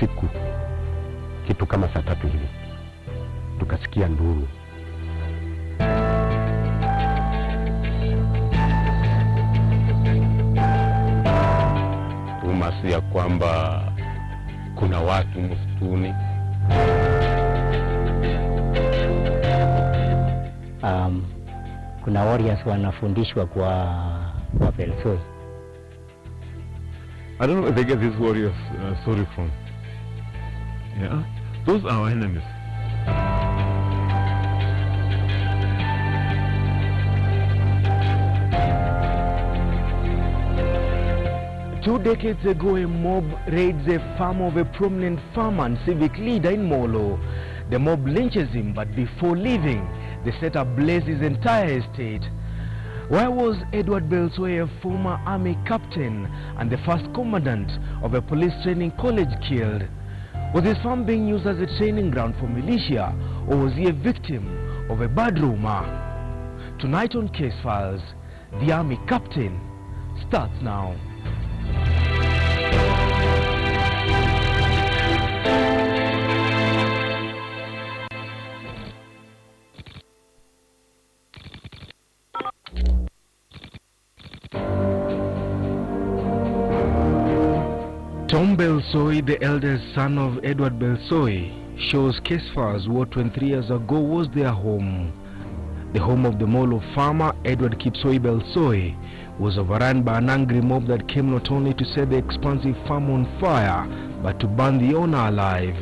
usiku kitu kama saa 3 hivi tukasikia nduru. Rumasi ya kwamba kuna watu msituni. Kuna warriors wanafundishwa kwa Belsoi. I don't know where they get these warriors story from. Yeah, those are our enemies. Two decades ago, a mob raids a farm of a prominent farmer and civic leader in Molo. The mob lynches him, but before leaving, they set ablaze his entire estate. Where was Edward Belsoi, a former army captain and the first commandant of a police training college, killed? Was his farm being used as a training ground for militia, or was he a victim of a bad rumor? Tonight on Case Files, the army captain starts now. Tom Belsoi, the eldest son of Edward Belsoi, shows Case Files what 23 years ago was their home. The home of the Molo farmer, Edward Kipsoi Belsoi, was overrun by an angry mob that came not only to set the expansive farm on fire, but to burn the owner alive.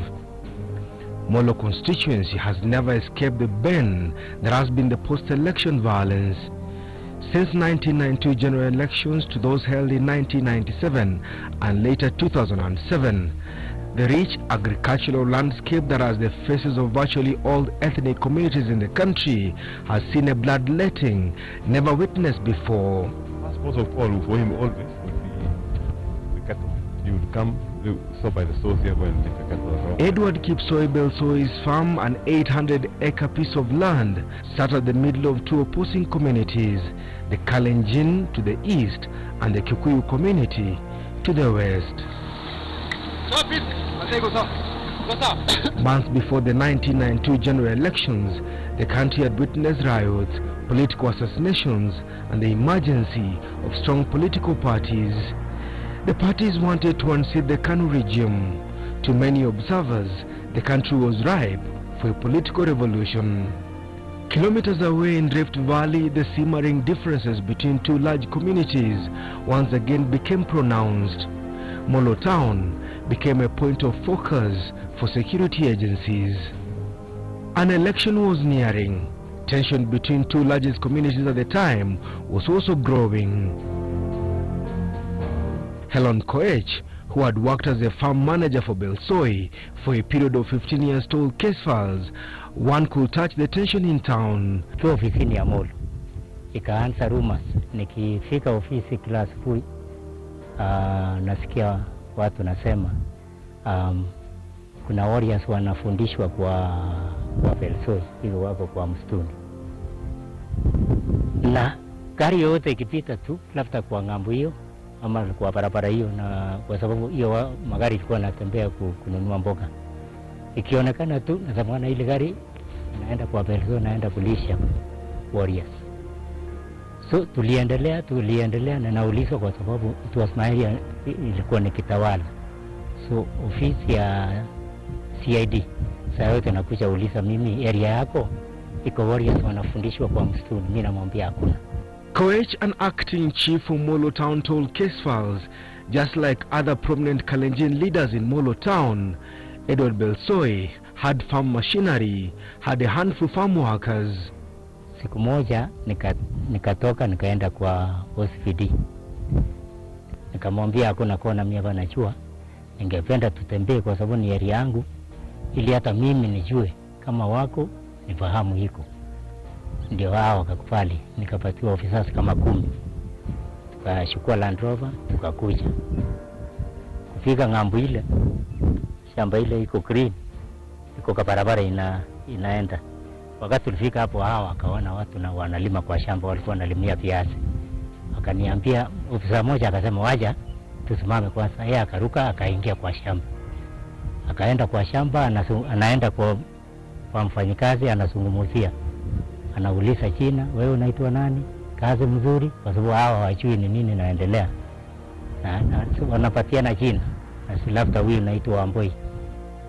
Molo constituency has never escaped the bane that has been the post-election violence. Since 1992 general elections to those held in 1997 and later 2007, the rich agricultural landscape that has the faces of virtually all ethnic communities in the country has seen a bloodletting never witnessed before. First port of call for him always would be the cattle. He would come, stop by the stores here, go and take the cattle. Edward Kipsoi Belsoi's farm, an 800-acre piece of land, sat at the middle of two opposing communities, the Kalenjin to the east and the Kikuyu community to the west. Months before the 1992 general elections, the country had witnessed riots, political assassinations, and the emergency of strong political parties. The parties wanted to unseat the KANU regime. To many observers, the country was ripe for a political revolution. Kilometers away in Rift Valley, the simmering differences between two large communities once again became pronounced. Molo Town became a point of focus for security agencies. An election was nearing. Tension between two largest communities at the time was also growing. Helen Koech, who had worked as a farm manager for Belsoi for a period of 15 years, told Case Files one could touch the tension in town. Kwa ofisini ya Molo ikaanza rumors. Nikifika ofisi kila asubuhi nasikia watu nasema kuna warriors wanafundishwa kwa Belsoi, hivyo wako kwa msituni. Na gari yote ikipita tu labda kwa ngambo hiyo ama kwa barabara hiyo, na kwa sababu hiyo magari ilikuwa yanatembea kununua mboga, ikionekana tu nazamana ile gari naenda kwa Belsoi, naenda kulisha warriors. So tuliendelea na naulizwa kwa sababu it was my area, ilikuwa ni kitawala. So ofisi ya CID saa yote nakuja uliza mimi, area yako iko warriors wanafundishwa kwa msituni? Mimi namwambia hakuna. Koech, an acting chief for Molo Town, told Case Files, just like other prominent Kalenjin leaders in Molo Town, Edward Belsoi had farm machinery, had a handful farm workers. Siku moja nikatoka nikaenda kwa OCPD. Nikamwambia hakuna kona mimi hapa najua. Ningependa tutembee kwa sababu ni area yangu, ili hata mimi nijue kama wako nifahamu hiko. Ndio hao wakakubali, nikapatiwa officers kama 10. Tukachukua Land Rover tukakuja. Kufika ngambo ile, shamba ile iko green, iko kwa barabara inaenda. Wakati tulifika hapo, hawa wakaona watu na wanalima kwa shamba, walikuwa wanalimia viazi. Wakaniambia, ofisa mmoja akasema waja tusimame kwanza. Yeye akaruka akaingia kwa shamba. akaenda kwa shamba, anaenda kwa mfanyikazi, anazungumzia, anauliza jina, wewe unaitwa nani, kazi mzuri, kwa sababu hawa hawajui ni nini naendelea, na wanapatiana jina, na si labda huyu unaitwa Wamboi.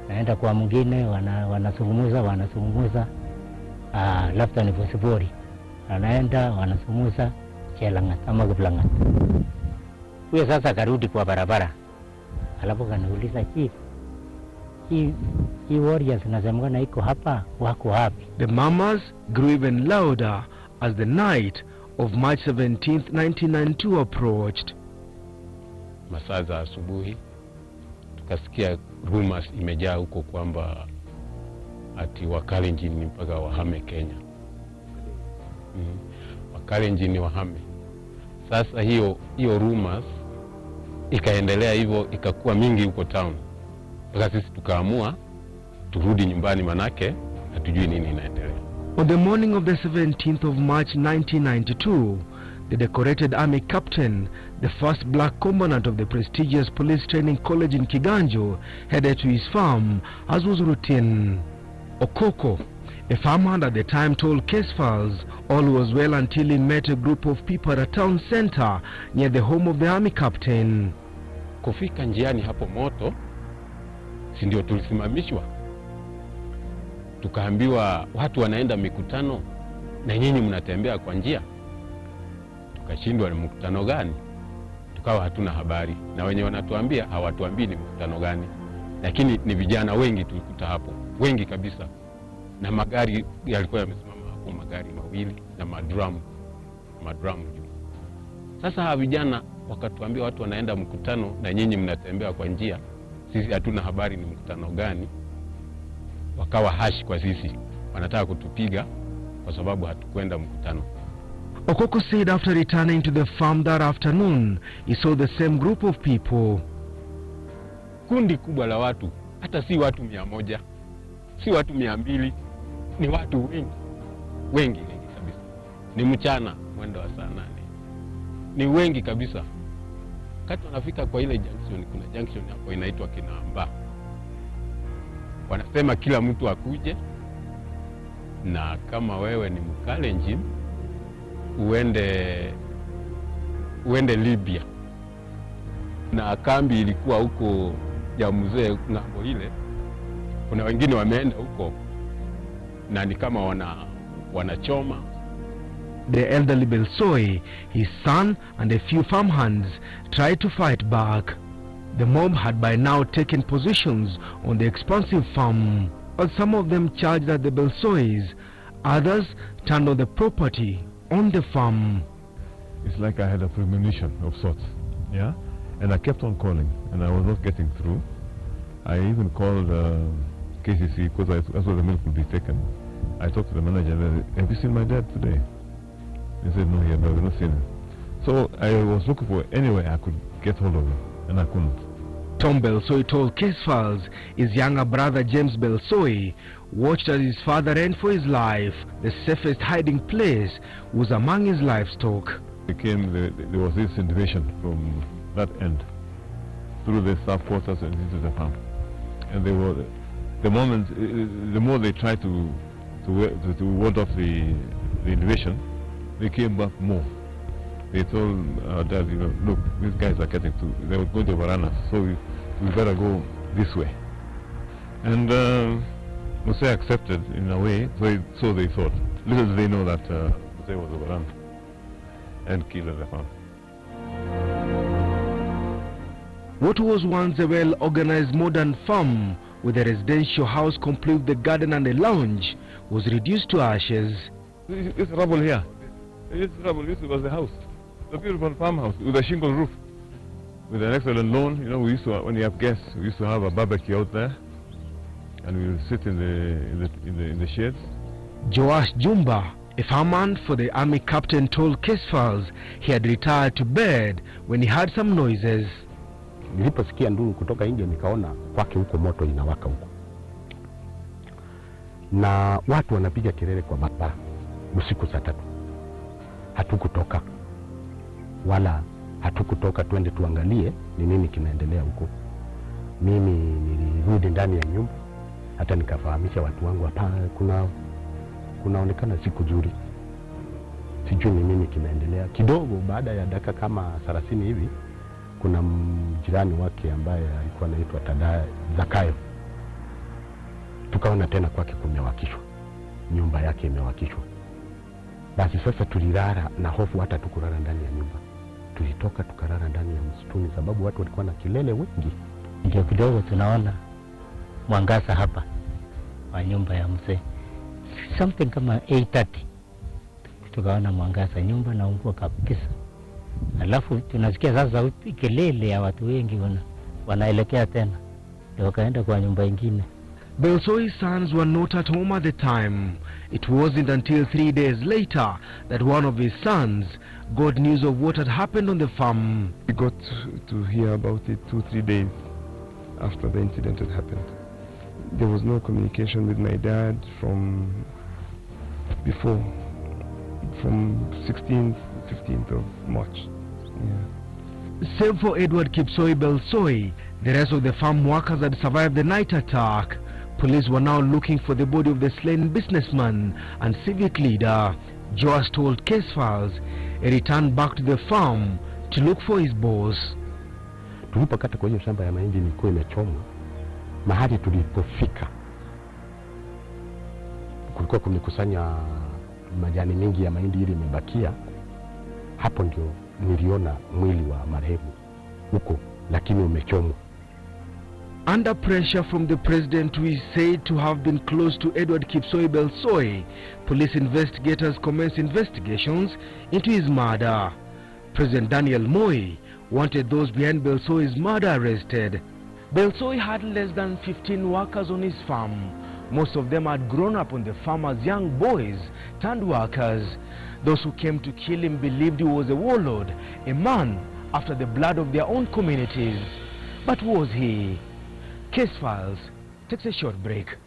Naenda kwa mwingine, wanazungumza, labda ni Bosibori, anaenda wanazungumza Chelangat ama Kiplangat. Huyo sasa karudi kwa barabara, alafu kanauliza chief, hii warriors nasemekana iko hapa, wako hapi? The murmurs grew even louder as the night of March 17th, 1992 approached. Masaa za asubuhi tukasikia rumors imejaa huko kwamba ati Wakalenjin mpaka wahame Kenya. Wakalenjin wahame. Sasa hiyo rumors ikaendelea hivyo, ikakuwa mingi huko town. Mpaka sisi tukaamua turudi nyumbani, manake hatujui nini inaendelea. On the morning of the 17th of March 1992, the decorated army captain, the first black commandant of the prestigious police training college in Kiganjo, headed to his farm as was routine. Okoko, a farmhand at the time, told Case Files all was well until he met a group of people at a town center near the home of the army captain. Kufika njiani hapo moto, si ndio tulisimamishwa. Tukaambiwa watu wanaenda mikutano na nyinyi mnatembea kwa njia. Tukashindwa ni mkutano gani? Tukawa hatuna habari, na wenye wanatuambia hawatuambii ni mkutano gani. Lakini ni vijana wengi tulikuta hapo, wengi kabisa. Na magari yalikuwa yamesimama hapo, magari mawili na madramu juu. Sasa hawa vijana wakatuambia watu wanaenda mkutano na nyinyi mnatembea kwa njia. Sisi hatuna habari ni mkutano gani. Wakawa hashi kwa sisi, wanataka kutupiga kwa sababu hatukwenda mkutano. Okoko said after returning to the farm that afternoon, he saw the same group of people. Kundi kubwa la watu, hata si watu 100, si watu 200, ni watu wengi kabisa. Ni mchana mwendo wa saa 8. Ni wengi kabisa. Wakati wanafika kwa ile junction, kuna junction hapo inaitwa Kinamba. Wanasema kila mtu akuje, na kama wewe ni Mkalenjin uende Libya. Na kambi ilikuwa huko ya mzee ngambo ile. Kuna wengine wameenda huko na ni kama wanachoma. The elderly Belsoi, his son and a few farmhands tried to fight back. The mob had by now taken positions on the expansive farm, but some of them charged at the Belsois, others turned on the property on the farm. It's like I had a premonition of sorts, yeah? And I kept on calling, and I was not getting through. I even called KCC because I thought the milk would be taken. I talked to the manager and I said, have you seen my dad today? He said, no, he had not seen him. So I was looking for any way I could get hold of him, and I couldn't. Tom Belsoi told Case Files his younger brother James Belsoi watched as his father ran for his life. The safest hiding place was among his livestock. There was this invasion from that end through the staff quarters and into the farm, and they were the more they tried to ward off the invasion, they came back more. They told our dad, you know, look, these guys are getting to, they were going to overrun us, so we better go this way. And Mose accepted in a way, so they thought. Little did they know that Mose was overrun and killed at the farm. What was once a well-organized modern farm with a residential house complete with the garden and a lounge was reduced to ashes. This rubble here, this rubble, this was the house. The beautiful farmhouse with a shingle roof, with an excellent lawn. You know, we used to, when you have guests, we used to have a barbecue out there, and we would sit in the shades. Joash Jumba, a farmhand for the army captain, told Case Files he had retired to bed when he heard some noises. Niliposikia nduru kutoka nje, nikaona kwake huko moto inawaka huko, na watu wanapiga kelele kwa barabara usiku saa 3. Hatukutoka, wala hatukutoka twende tuangalie ni nini kinaendelea huko. Mimi nilirudi ndani ya nyumba, hata nikafahamisha watu wangu hapa kunaonekana siku nzuri. Sijui ni nini kinaendelea. Kidogo baada ya dakika kama 30 hivi, kuna jirani wake ambaye alikuwa anaitwa Zakayo. Tukaona tena kwake kumewakishwa. Nyumba yake imewakishwa. Basi sasa tulilala na hofu, hata tukulala ndani ya nyumba. Tulitoka tukalala ndani ya msituni sababu watu walikuwa na kelele wengi. Ndio kidogo tunaona mwangaza hapa wa nyumba ya mzee. Something kama 8:30. Tukaona mwangaza, nyumba naungua kabisa. Alafu tunasikia sasa kelele ya watu wengi wanaelekea tena. Ndio wakaenda kwa nyumba nyingine. Belsoi's sons were not at home at the time. It wasn't until 3 days later that one of his sons got news of what had happened on the farm. We got to hear about it 2-3 days after the incident had happened. There was no communication with my dad from before, from 16th, 15th of March. Yeah. Same for Edward Kipsoi Belsoi. The rest of the farm workers had survived the night attack. Police were now looking for the body of the slain businessman and civic leader. Joas told case files he returned back to the farm to look for his boss. Tulipokata kwa hiyo shamba ya mahindi ilikuwa imechomwa. Mahali tulipofika kulikuwa kumekusanya majani mengi ya mahindi ili imebakia. Hapo ndio niliona mwili wa marehemu huko, lakini umechomwa. Under pressure from the president, who is said to have been close to Edward Kipsoi Belsoi, police investigators commenced investigations into his murder. President Daniel Moi wanted those behind Belsoi's murder arrested. Belsoi had less than 15 workers on his farm. Most of them had grown up on the farm as young boys turned workers. Those who came to kill him believed he was a warlord, a man after the blood of their own communities. But was he? Case Files takes a short break.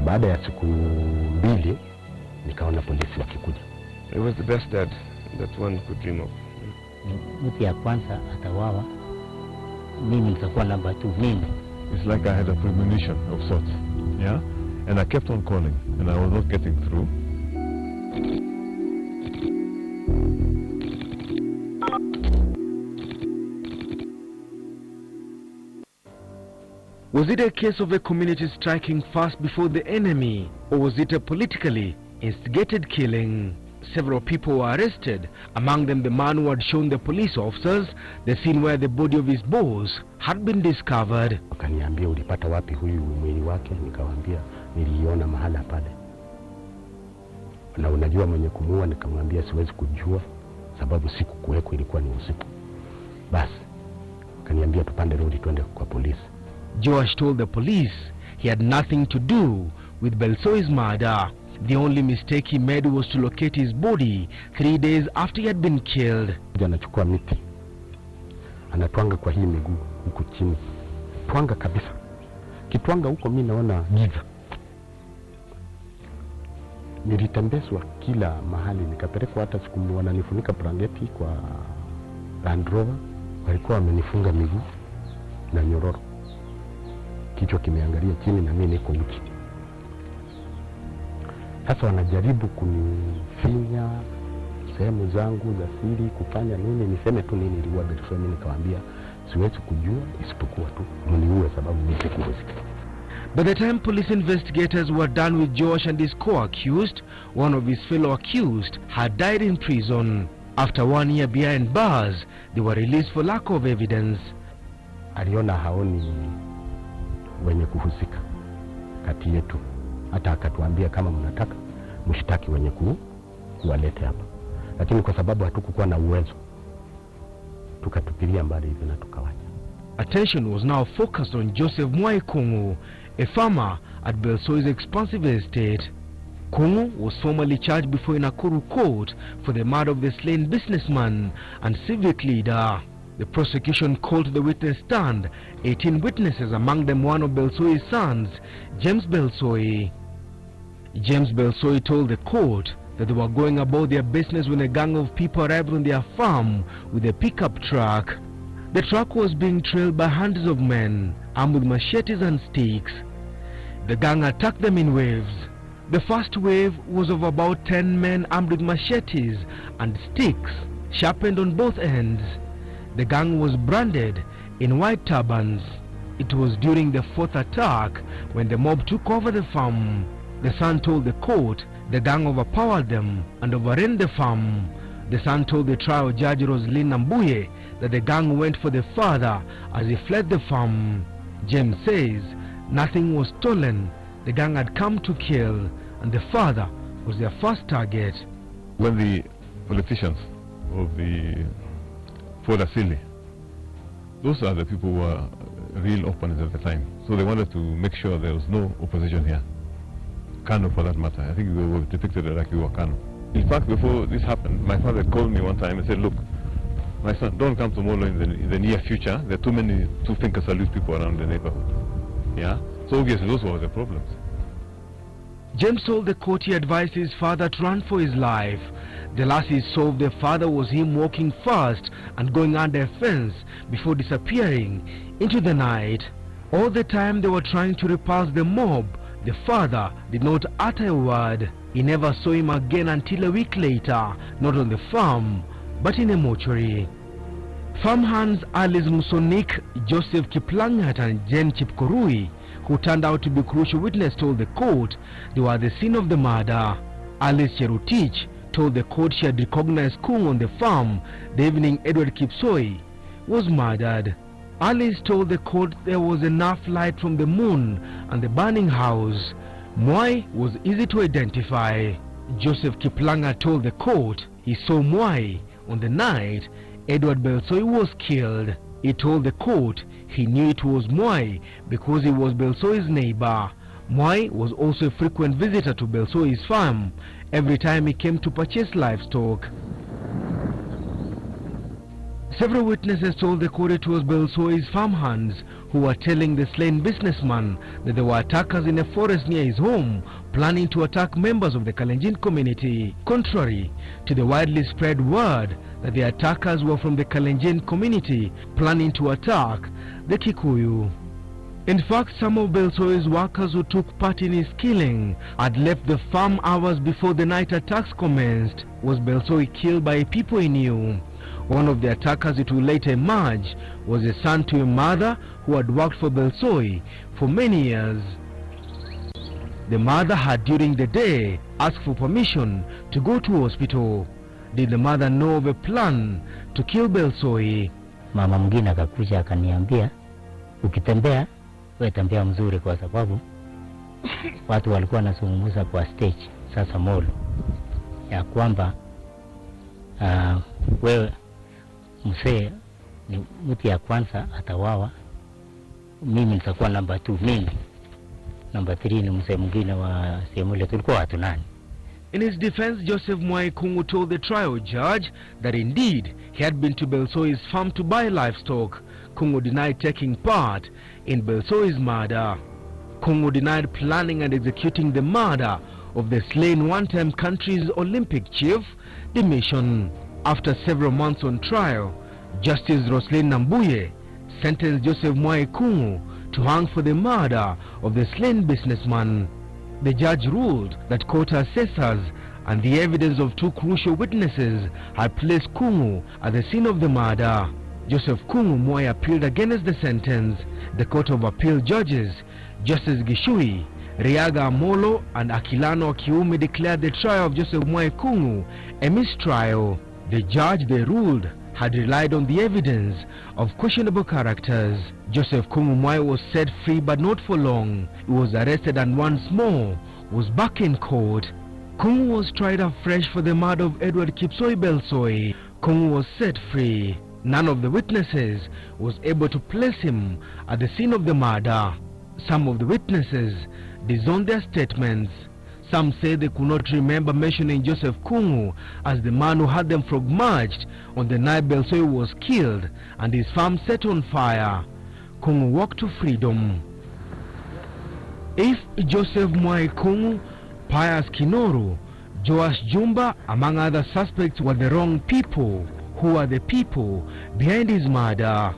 Baada ya siku 2 nikaona polisi wakikuja. It was the best dad that one could dream of. Mtu ya kwanza atawawa, mimi nitakuwa namba 2 mimi. It's like I had a premonition of sorts, yeah? And I kept on calling, and I was not getting through. Was it a case of a community striking first before the enemy, or was it a politically instigated killing? Several people were arrested, among them the man who had shown the police officers the scene where the body of his boss had been discovered. Wakaniambia, ulipata wapi huyu mwili wake? Nikawaambia niliona mahala pale. Na unajua mwenye kumuua? Nikamwambia siwezi kujua sababu siku kuweko, ilikuwa ni usiku. Basi kaniambia tupande lori twende kwa polisi. Joash told the police he had nothing to do with Belsoi's murder. The only mistake he made was to locate his body 3 days after he had been killed. Anachukua miti, anatwanga kwa hii miguu huku chini, twanga kabisa. Kitwanga huko mimi naona giza. Nilitembezwa kila mahali, nikapelekwa hata siku wananifunika blanketi kwa Land Rover. Walikuwa wamenifunga miguu na nyororo, kichwa kimeangalia chini na mimi niko uchi. Sasa wanajaribu kunifinya sehemu zangu za siri, kufanya nini niseme tu nini iliua Belsoi. Mimi nikawaambia siwezi kujua isipokuwa tu mniue sababu mimi sikuwezi. By the time police investigators were done with Joash and his co-accused, one of his fellow accused had died in prison. After 1 year behind bars, they were released for lack of evidence. Aliona haoni wenye kuhusika kati yetu, hata akatuambia kama mnataka mshtaki wenye kuwalete hapa, lakini kwa sababu hatukukuwa na uwezo tukatupilia mbali hivyo na tukawacha. Attention was now focused on Joseph Mwai Kungu, a farmer at Belsoi's expansive estate. Kungu was formally charged before Nakuru court for the murder of the slain businessman and civic leader. The prosecution called to the witness stand 18 witnesses, among them one of Belsoi's sons, James Belsoi. James Belsoi told the court that they were going about their business when a gang of people arrived on their farm with a pickup truck. The truck was being trailed by hundreds of men armed with machetes and sticks. The gang attacked them in waves. The first wave was of about 10 men armed with machetes and sticks sharpened on both ends. The gang was branded in white turbans. It was during the fourth attack when the mob took over the farm. The son told the court the gang overpowered them and overran the farm. The son told the trial judge Roslyn Nambuye that the gang went for the father as he fled the farm. James says nothing was stolen. The gang had come to kill, and the father was their first target. When the politicians of the Ford Assili, those are the people who were real opponents at the time. So they wanted to make sure there was no opposition here. Kano, for that matter. I think they were depicted like we were Kano. In fact, before this happened, my father called me one time and said, look, my son, don't come to Molo in the near future. There are too many two-finger salute people around the neighborhood. Yeah? So obviously those were the problems. James told the court he advised his father to run for his life. The last he saw of the father was him walking fast and going under a fence before disappearing into the night. All the time they were trying to repulse the mob, the father did not utter a word. He never saw him again until a week later, not on the farm, but in a mortuary. Farm hands Alice Musonik, Joseph Kiplangat and Jen Chipkorui, who turned out to be crucial witness, told the court they were at the scene of the murder. Alice Cherutich told the court she had recognized Kung on the farm the evening Edward Kipsoi was murdered. Alice told the court there was enough light from the moon and the burning house. Mwai was easy to identify. Joseph Kiplanga told the court he saw Mwai on the night Edward Belsoi was killed. He told the court he knew it was Mwai because he was Belsoi's neighbor. Mwai was also a frequent visitor to Belsoi's farm every time he came to purchase livestock. Several witnesses told the court it was Belsoi's farmhands who were telling the slain businessman that there were attackers in a forest near his home planning to attack members of the Kalenjin community, contrary to the widely spread word that the attackers were from the Kalenjin community planning to attack the Kikuyu. In fact, some of Belsoi's workers who took part in his killing had left the farm hours before the night attacks commenced. Was Belsoi killed by people he knew? One of the attackers, it will later emerge, was a son to a mother who had worked for Belsoi for many years. The mother had during the day asked for permission to go to hospital. Did the mother know of a plan to kill Belsoi? Mama mwingine akakuja akaniambia, ukitembea wewe tembea mzuri, kwa sababu watu walikuwa wanazungumza kwa stage sasa mall ya kwamba wewe mzee ni mtu ya kwanza atawawa, mimi nitakuwa number 2, mimi number 3 ni mzee mwingine wa sehemu ile, tulikuwa watu 9. In his defense, Joseph Mwai Kungu told the trial judge that indeed he had been to Belsoi's farm to buy livestock. Kungu denied taking part in Belsoi's murder. Kungu denied planning and executing the murder of the slain one-time country's Olympic chief, Dimission. After several months on trial, Justice Roslyn Nambuye sentenced Joseph Mwai Kungu to hang for the murder of the slain businessman. The judge ruled that court assessors and the evidence of 2 crucial witnesses had placed Kungu at the scene of the murder. Joseph Kungu Mwai appealed against the sentence. The Court of Appeal judges, Justice Gishui, Riaga Amolo and Akilano Akiumi, declared the trial of Joseph Mwai Kungu a mistrial. The judge, they ruled, had relied on the evidence of questionable characters. Joseph Kungu Mwai was set free, but not for long. He was arrested and once more was back in court. Kungu was tried afresh for the murder of Edward Kipsoi Belsoi. Kungu was set free. None of the witnesses was able to place him at the scene of the murder. Some of the witnesses disowned their statements. Some say they could not remember mentioning Joseph Kungu as the man who had them frog-marched on the night Belsoe was killed and his farm set on fire. Kungu walked to freedom. If Joseph Mwai Kungu, Pius Kinoru, Joash Jumba, among other suspects, were the wrong people, who are the people behind his murder?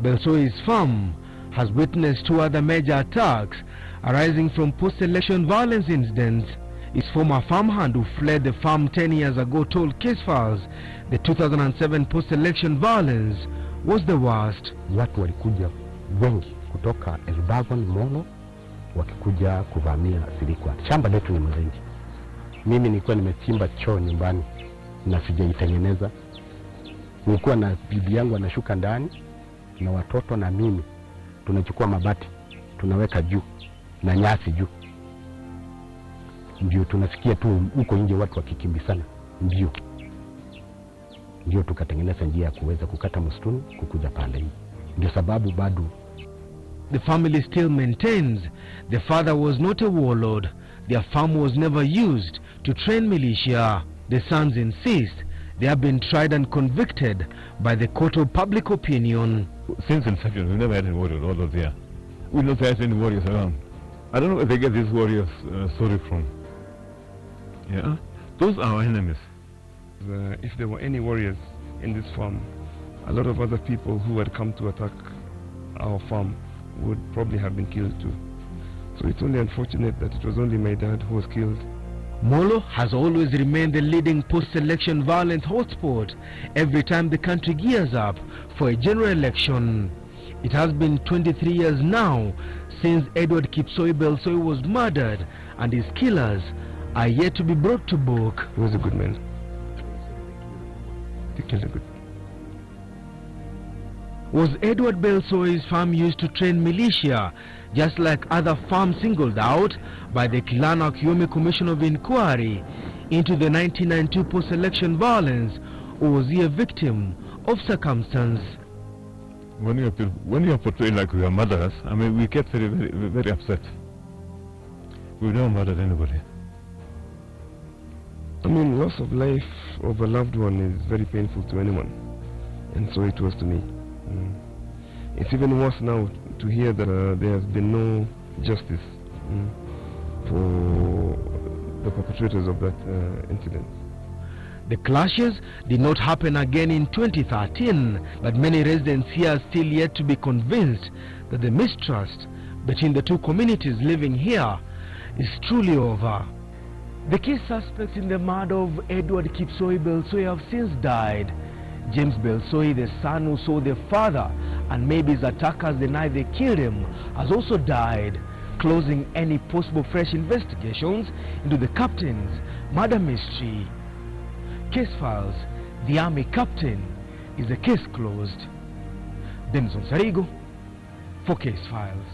Belsoe's farm has witnessed 2 other major attacks arising from post-election violence incidents. His former farmhand who fled the farm 10 years ago told Case Files the 2007 post-election violence was the worst. Watu walikuja wengi kutoka Elbagon, Molo, wakikuja kuvamia Sirikwa. Shamba letu ni Mrenji. Mimi nilikuwa nimechimba choo nyumbani na sijaitengeneza. Nilikuwa na bibi yangu anashuka ndani na watoto na mimi tunachukua mabati tunaweka juu na nyasi juu. Ndio tunasikia tu huko nje watu wakikimbisana mbio. Ndio tukatengeneza njia ya kuweza kukata msituni kukuja pale hii. Ndio sababu bado the family still maintains the father was not a warlord. Their farm was never used to train militia. The sons insist they have been tried and convicted by the court of public opinion. Since inception, we never had any warriors all over there. We don't have any warriors around. I don't know where they get these warriors story from. Yeah, those are our enemies. If there were any warriors in this farm, a lot of other people who had come to attack our farm would probably have been killed too. So it's only unfortunate that it was only my dad who was killed. Molo has always remained the leading post-election violence hotspot every time the country gears up for a general election. It has been 23 years now since Edward Kipsoi Belsoe was murdered, and his killers are yet to be brought to book. He was a good man. He killed a good man. Was Edward Belsoe's farm used to train militia, just like other farms singled out by the Kilana Kiyomi Commission of Inquiry into the 1992 post-election violence, or was he a victim of circumstance? When you are portrayed like we are murderers, I mean, we get very, very, very upset. We never murdered anybody. I mean, loss of life of a loved one is very painful to anyone, and so it was to me. It's even worse now to hear that there has been no justice for the perpetrators of that incident. The clashes did not happen again in 2013, but many residents here are still yet to be convinced that the mistrust between the two communities living here is truly over. The key suspects in the murder of Edward Kipsoi Belsoe have since died. James Belsoe, the son who saw the father and maybe his attackers the night they killed him, has also died, closing any possible fresh investigations into the captain's murder mystery. Case Files, the army captain, is a case closed. Denison Sarigo for Case Files.